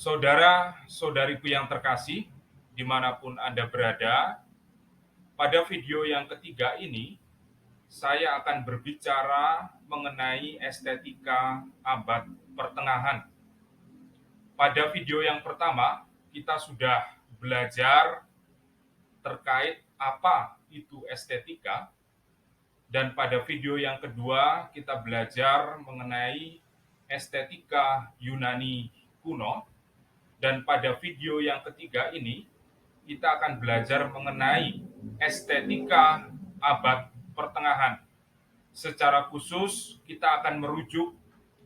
Saudara-saudariku yang terkasih, dimanapun Anda berada, pada video yang ketiga ini, saya akan berbicara mengenai estetika abad pertengahan. Pada video yang pertama, kita sudah belajar terkait apa itu estetika, dan pada video yang kedua, kita belajar mengenai estetika Yunani kuno. Dan pada video yang ketiga ini, kita akan belajar mengenai estetika abad pertengahan. Secara khusus, kita akan merujuk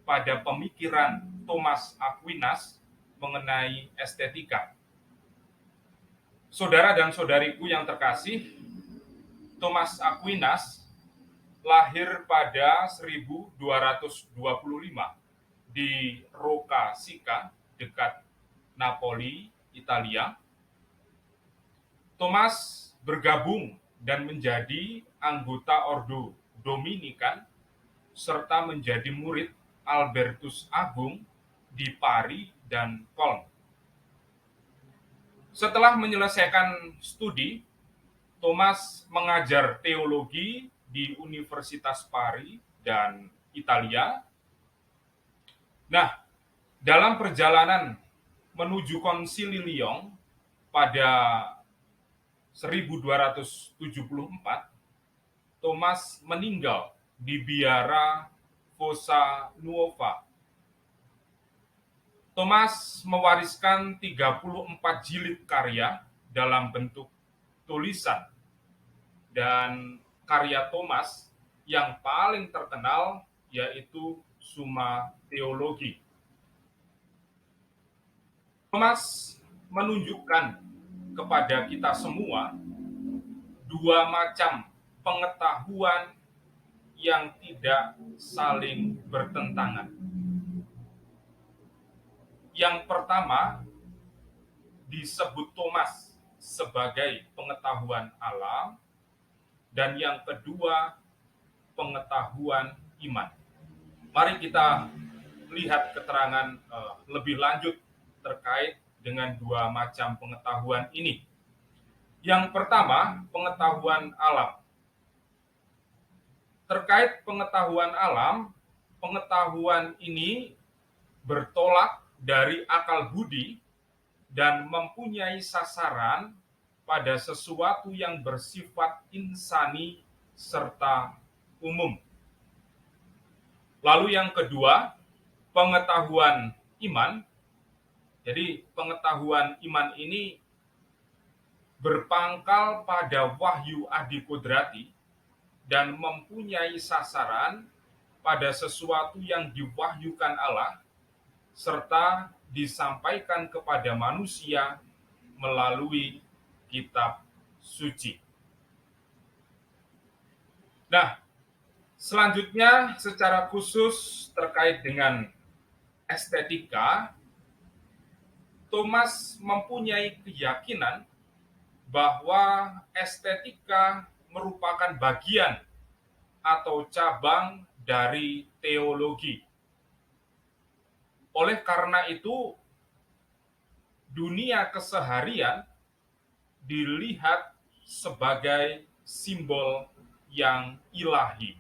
pada pemikiran Thomas Aquinas mengenai estetika. Saudara dan saudariku yang terkasih, Thomas Aquinas lahir pada 1225 di Rocca Sica, dekat Napoli, Italia. Thomas bergabung dan menjadi anggota Ordo Dominikan serta menjadi murid Albertus Agung di Pari dan Koln. Setelah menyelesaikan studi, Thomas mengajar teologi di Universitas Pari dan Italia. Nah, dalam perjalanan menuju Konsili Lyon pada 1274, Thomas meninggal di Biara Fossa Nuova. Thomas mewariskan 34 jilid karya dalam bentuk tulisan, dan karya Thomas yang paling terkenal yaitu Summa Theologiae. Thomas menunjukkan kepada kita semua dua macam pengetahuan yang tidak saling bertentangan. Yang pertama disebut Thomas sebagai pengetahuan alam, dan yang kedua pengetahuan iman. Mari kita lihat keterangan lebih lanjut terkait dengan dua macam pengetahuan ini. Yang pertama, pengetahuan alam. Terkait pengetahuan alam, pengetahuan ini bertolak dari akal budi dan mempunyai sasaran pada sesuatu yang bersifat insani serta umum. Lalu yang kedua, pengetahuan iman. Jadi pengetahuan iman ini berpangkal pada wahyu adikodrati dan mempunyai sasaran pada sesuatu yang diwahyukan Allah serta disampaikan kepada manusia melalui kitab suci. Nah, selanjutnya secara khusus terkait dengan estetika, Thomas mempunyai keyakinan bahwa estetika merupakan bagian atau cabang dari teologi. Oleh karena itu, dunia keseharian dilihat sebagai simbol yang ilahi.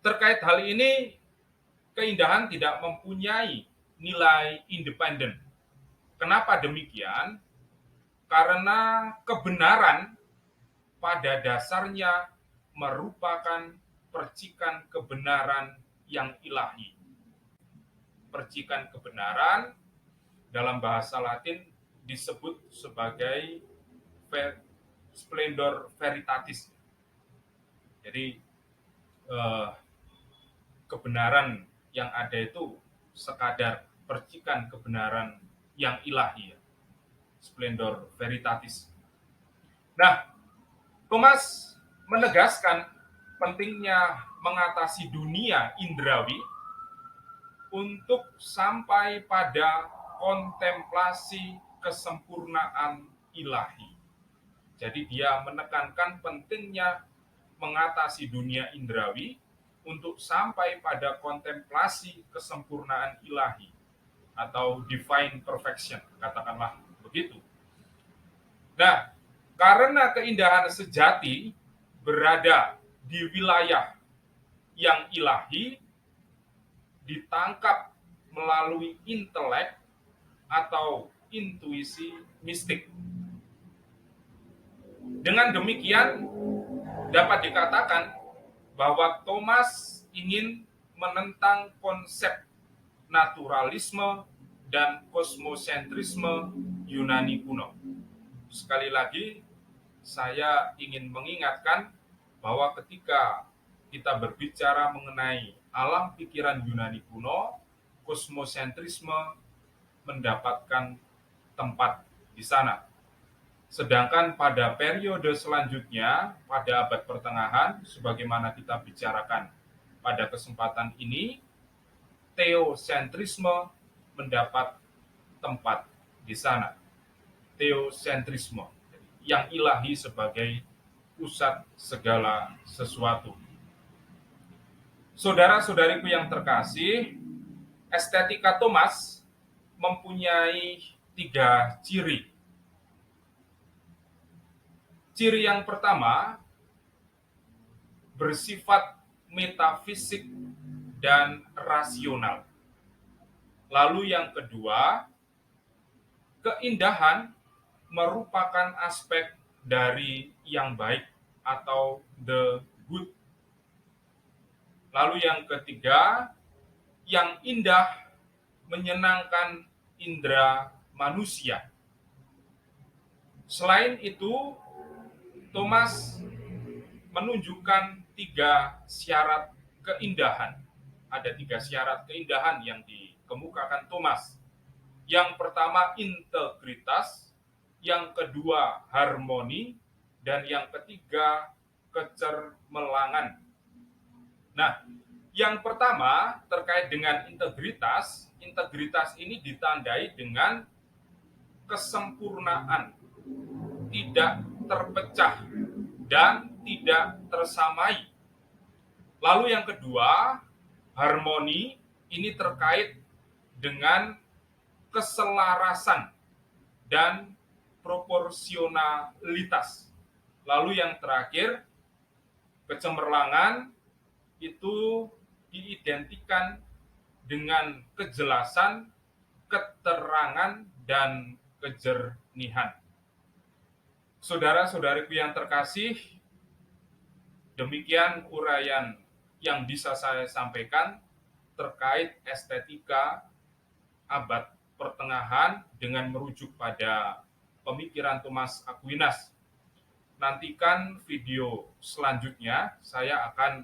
Terkait hal ini, keindahan tidak mempunyai nilai independen. Kenapa demikian? Karena kebenaran pada dasarnya merupakan percikan kebenaran yang ilahi. Percikan kebenaran dalam bahasa Latin disebut sebagai splendor veritatis. Jadi kebenaran yang ada itu sekadar percikan kebenaran yang ilahi, splendor veritatis. Nah, Thomas menegaskan pentingnya mengatasi dunia indrawi untuk sampai pada kontemplasi kesempurnaan ilahi. Jadi dia menekankan pentingnya mengatasi dunia indrawi untuk sampai pada kontemplasi kesempurnaan ilahi atau divine perfection, katakanlah begitu. Nah, karena keindahan sejati berada di wilayah yang ilahi, ditangkap melalui intelek atau intuisi mistik. Dengan demikian, dapat dikatakan bahwa Thomas ingin menentang konsep naturalisme dan kosmosentrisme Yunani kuno. Sekali lagi, saya ingin mengingatkan bahwa ketika kita berbicara mengenai alam pikiran Yunani kuno, kosmosentrisme mendapatkan tempat di sana. Sedangkan pada periode selanjutnya, pada abad pertengahan, sebagaimana kita bicarakan pada kesempatan ini, teosentrisme mendapat tempat di sana. Teosentrisme, yang ilahi sebagai pusat segala sesuatu. Saudara-saudariku yang terkasih, estetika Thomas mempunyai 3 ciri. Ciri yang pertama bersifat metafisik dan rasional. Lalu yang kedua, keindahan merupakan aspek dari yang baik atau the good. Lalu yang ketiga, yang indah menyenangkan indera manusia. Selain itu, Thomas menunjukkan 3 syarat keindahan. Ada 3 syarat keindahan yang dikemukakan Thomas. Yang pertama integritas, yang kedua harmoni, dan yang ketiga kecermelangan. Nah, yang pertama terkait dengan integritas. Integritas ini ditandai dengan kesempurnaan, tidak terpecah dan tidak tersamai. Lalu yang kedua, harmoni, ini terkait dengan keselarasan dan proporsionalitas. Lalu yang terakhir, kecemerlangan, itu diidentikan dengan kejelasan, keterangan, dan kejernihan. Saudara-saudariku yang terkasih, demikian uraian yang bisa saya sampaikan terkait estetika abad pertengahan dengan merujuk pada pemikiran Thomas Aquinas. Nantikan video selanjutnya, saya akan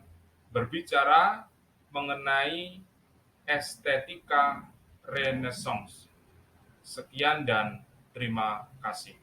berbicara mengenai estetika Renaissance. Sekian dan terima kasih.